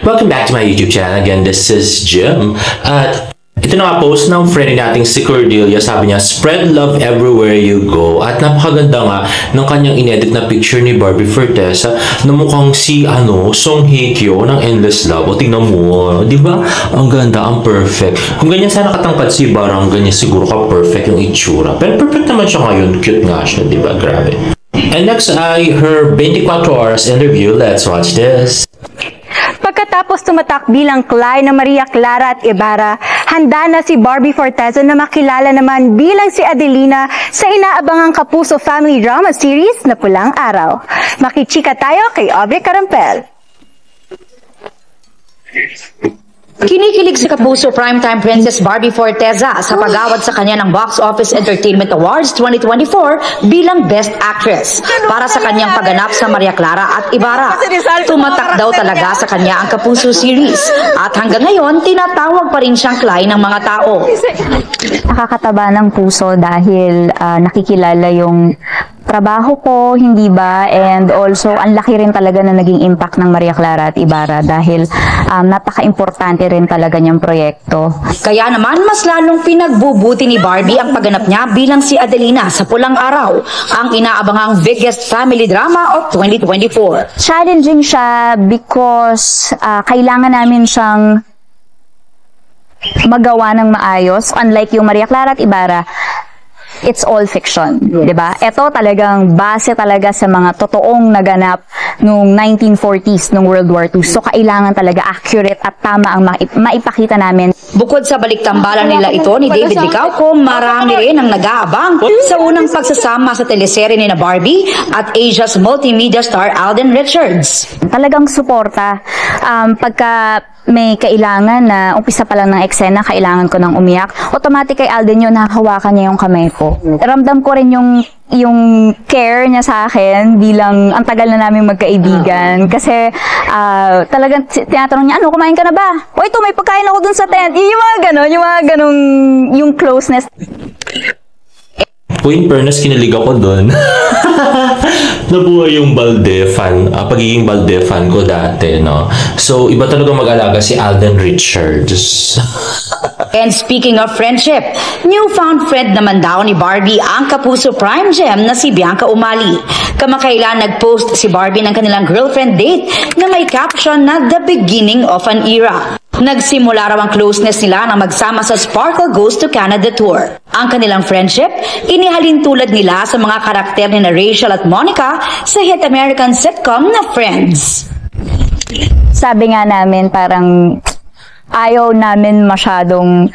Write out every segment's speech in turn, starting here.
Welcome back to my YouTube channel. Again, this is Jim. At ito na nga post ng friend nating si Cordelia. Sabi niya, spread love everywhere you go. At napakaganda nga ng kanyang inedit na picture ni Barbie Forteza na mukhang si Song Hye Kyo ng Endless Love. O tingnan mo, di ba? Ang ganda, ang perfect. Kung ganyan sana katangkad si Barang, ganyan siguro ka perfect yung itsura. Pero perfect naman siya ngayon. Cute nga siya, di ba? Grabe. And next ay her 24 hours interview. Let's watch this. Pagkatapos tumatak bilang Cly na Maria Clara at Ibarra, handa na si Barbie Forteza na makilala naman bilang si Adelina sa inaabangang Kapuso family drama series na Pulang Araw. Makichika tayo kay Aubrey Carampel. Kinikilig si Kapuso primetime princess Barbie Forteza sa pag-award sa kanya ng Box Office Entertainment Awards 2024 bilang Best Actress para sa kanyang pagganap sa Maria Clara at Ibarra. Tumatak daw talaga sa kanya ang Kapuso series at hanggang ngayon tinatawag pa rin siyang Cly ng mga tao. Nakakataba ng puso dahil nakikilala yung trabaho ko, hindi ba? And also, ang laki rin talaga na naging impact ng Maria Clara at Ibarra dahil napaka-importante rin talaga niyang proyekto. Kaya naman, mas lalong pinagbubuti ni Barbie ang pagganap niya bilang si Adelina sa Pulang Araw, ang inaabangang biggest family drama of 2024. Challenging siya because kailangan namin siyang magawa ng maayos. Unlike yung Maria Clara at Ibarra, it's all fiction, di ba? Ito talagang base talaga sa mga totoong naganap noong 1940s, nung World War II. So, kailangan talaga accurate at tama ang maipakita namin. Bukod sa baliktambalan nila ito ni David Licauco, marami rin ang nag-aabang sa unang pagsasama sa teleserye ni na Barbie at Asia's multimedia star Alden Richards. Talagang suporta. Pagka may kailangan na umpisa pa lang ng eksena, kailangan ko nang umiyak, automatic kay Alden yun, nahahawakan niya yung kamay ko. Ramdam ko rin yung care niya sa akin bilang ang tagal na namin magkaibigan. Kasi talagang tinatanong niya, kumain ka na ba? O ito, may pagkain ako dun sa tent. Yung mga ganon, yung closeness. In fairness, kinilig ako doon. Nabuhay yung Balde fan, pagiging Balde fan ko dati, no? So, iba talaga mag-alaga si Alden Richards. And speaking of friendship, newfound friend naman daw ni Barbie ang Kapuso Prime Gem na si Bianca Umali. Kamakailan nag-post si Barbie ng kanilang girlfriend date na may caption na The Beginning of an Era. Nagsimula raw ang closeness nila nang magsama sa Sparkle Goes to Canada Tour. Ang kanilang friendship, inihalin tulad nila sa mga karakter ni na Rachel at Monica sa hit American sitcom na Friends. Sabi nga namin parang ayaw namin masyadong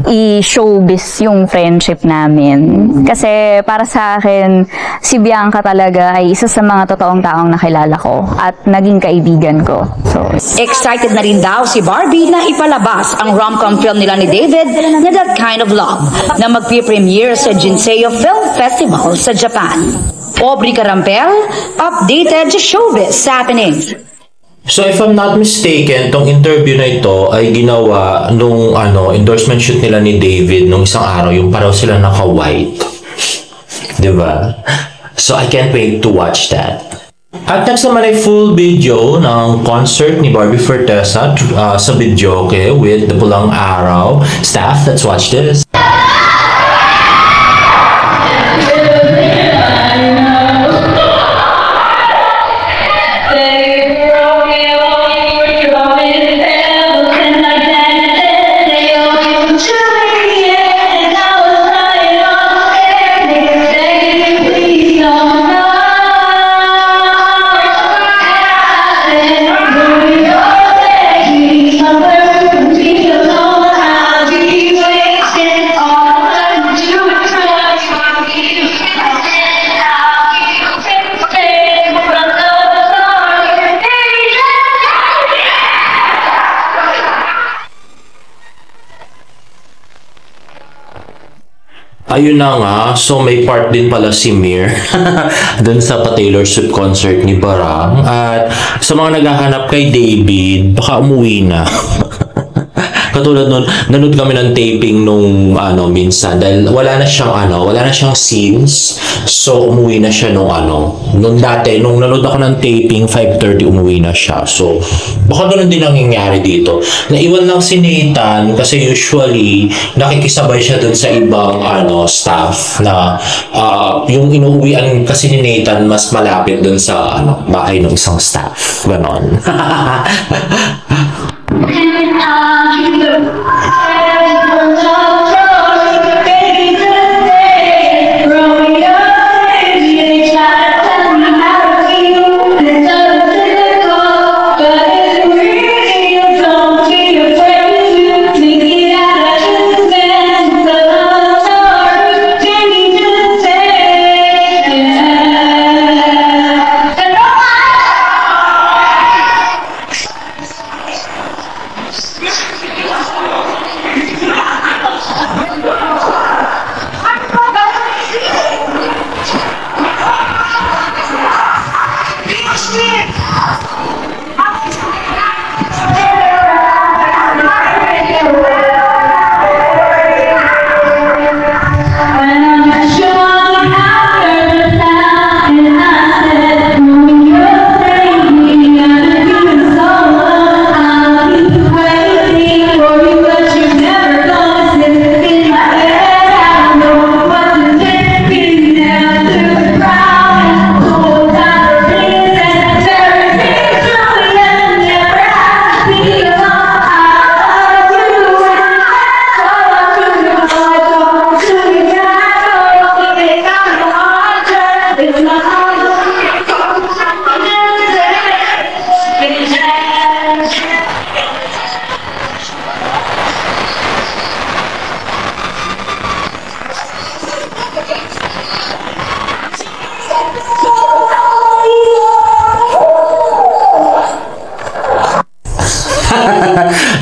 i-showbiz yung friendship namin. Kasi para sa akin, si Bianca talaga ay isa sa mga totoong taong nakilala ko at naging kaibigan ko. So, excited na rin daw si Barbie na ipalabas ang rom-com film nila ni David na That Kind of Love na magpi-premiere sa Jinsei Film Festival sa Japan. Aubrey Carampel, updated showbiz happening. So if I'm not mistaken, tong interview na ito ay ginawa nung endorsement shoot nila ni David nung isang araw, yung paraw sila naka-white. Diba? So I can't wait to watch that. At next naman ay full video ng concert ni Barbie Forteza sa Videoke with the Pulang Araw staff. Let's watch this. Ayun na nga, so may part din pala si Mir dun sa pa-Taylor Swift concert ni Barang. At sa mga naghahanap kay David, baka umuwi na. Katulad nun, nanood kami ng taping nung minsan dahil wala na siyang scenes. So umuwi na siya nung dati nung nanood ako ng taping 5:30 umuwi na siya. So baka ganoon din ang nangyayari dito. Naiwan lang si Nathan kasi usually nakikisabay siya dun sa ibang staff na yung inuuwian kasi ni Nathan mas malapit dun sa bahay ng isang staff. Ganon.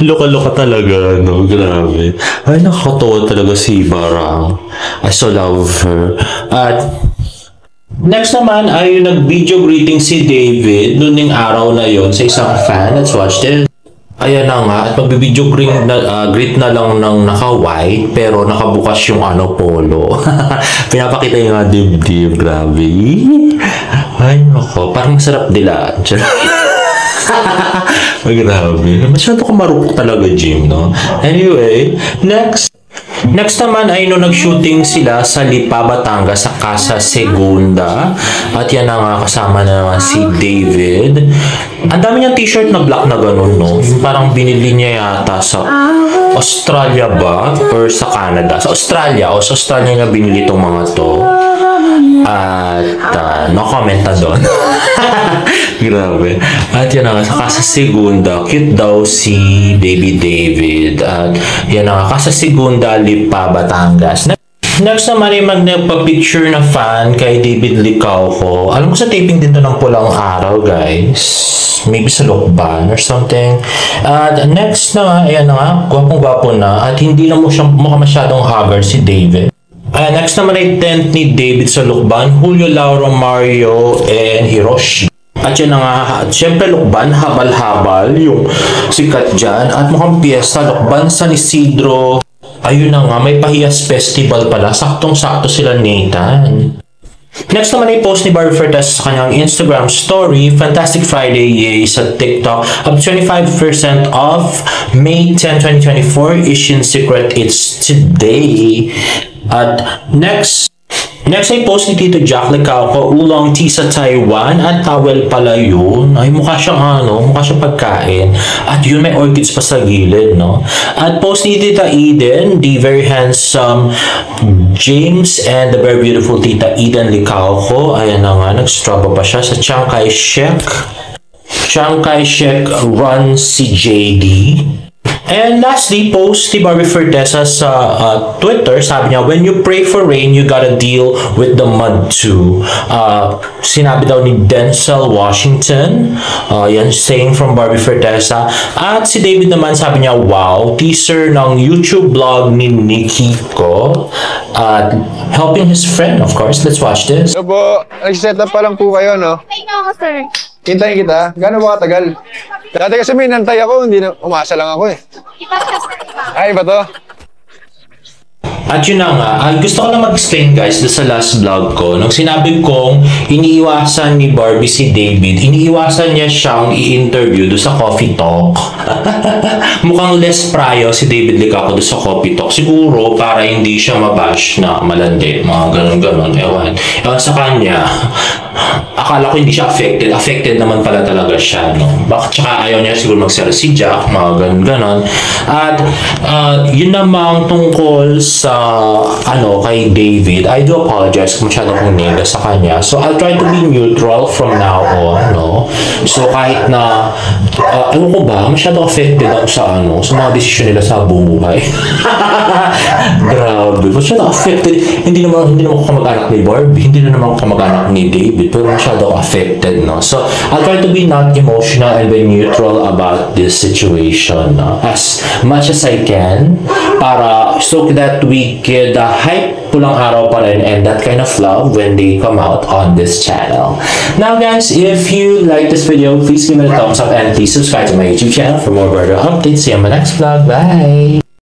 Loka-loka talaga, no? Grabe. Ay, nakakatawa talaga si Barang. I so love her. At next naman ay nag-video greeting si David noong araw na yon sa isang fan. Let's watch this. Ayan na nga, at magbi-video greet na lang ng naka-white pero nakabukas yung polo. Pinapakita yung nga dibdib, grabe. Ay, nako, parang masarap dilaan. Ay, grabe. Masyado ko marupok talaga, Jim, no? Anyway, next naman ay nag-shooting sila sa Lipa, Batangas sa Casa Segunda. At yan na nga, kasama na naman si David. Ang dami niyang t-shirt na black na ganun, no? Yung parang binili niya yata sa Australia ba? Or sa Canada? Sa Australia. O sa Australia niya binili itong mga to. At no comment na doon. Grabe. At yan na nga, sa Casa Segunda, cute daw si Baby David. At yan na nga, Casa Segunda, Lipa, Batangas. Next naman ay magpa-picture na fan kay David Licauco. Alam ko sa taping din to ng Pulang Araw, guys. Maybe sa Lokban or something. At next na, ayan na nga, gwapong-gwapo na. At hindi na mukha masyadong haggard si David. Next naman ay tent ni David sa Lokban, Julio, Lauro, Mario, and Hiroshi. At yun na nga, syempre Lokban, habal-habal, yung sikat dyan. At mukhang piyesta, Lokban, San Isidro. Ayun na nga, may Pahiyas Festival pala. Saktong-sakto sila, Nathan. Next naman ay post ni Barbie Fortes sa kanyang Instagram story, Fantastic Friday, yay, sa TikTok. Up 25% off, May 10, 2024, Ishin Secret, it's today. At next ay post ni Tito Jack Licauco, Oolong tea sa Taiwan, at towel pala yun. Ay, mukha siyang pagkain. At yun, may orchids pa sa gilid, no? At post ni Tita Eden, the very handsome James and the very beautiful Tita Eden Licauco. Ayan na nga, nag-struggle pa siya sa Chiang Kai-shek run si JD. And lastly, post ni Barbie Fortesa sa Twitter, sabi niya, when you pray for rain, you gotta deal with the mud too. Sinabi daw ni Denzel Washington, yan saying from Barbie Fortesa. At si David naman sabi niya, wow, teaser ng YouTube blog ni Nikki ko. Helping his friend, of course. Let's watch this. So po, nag-set up pa lang po kayo, no? Ay, no, sir. Hintayin kita. Gano'n ba katagal? Dati kasi may nantay ako, hindi na, umasa lang ako eh. Ay, ba to? At yun na nga, gusto ko lang mag-explain guys doon sa last vlog ko. Nung sinabi kong iniiwasan ni Barbie si David, iniiwasan niya siyang i-interview doon sa Coffee Talk. Mukhang less prayo si David Licaco doon sa Coffee Talk. Siguro para hindi siya mabash na malandi, mga ganun-ganun. Ewan sa kanya. Akala ko hindi siya affected. Affected naman pala talaga siya, no? Bakit tsaka ayaw niya siguro mag-sell si Jack, mga ganun-ganun. At yun namang tungkol sa kay David, I do apologize kung masyado kong nila sa kanya. So, I'll try to be neutral from now on, no? So, kahit na, ewan ko ba, masyado affected ako sa mga desisyon nila sa buhay. Grabe, masyado affected. Hindi naman ako kamag-anak ni Barbie, hindi na naman ako kamag-anak ni David, pero masyado ako affected, no? So, I'll try to be not emotional and be neutral about this situation, no? As much as I can, para so that we could hype Pulang Araw pa rin and that kind of love when they come out on this channel. Now guys, if you like this video, please give me a thumbs up and please subscribe to my YouTube channel for more video updates. See you on my next vlog. Bye!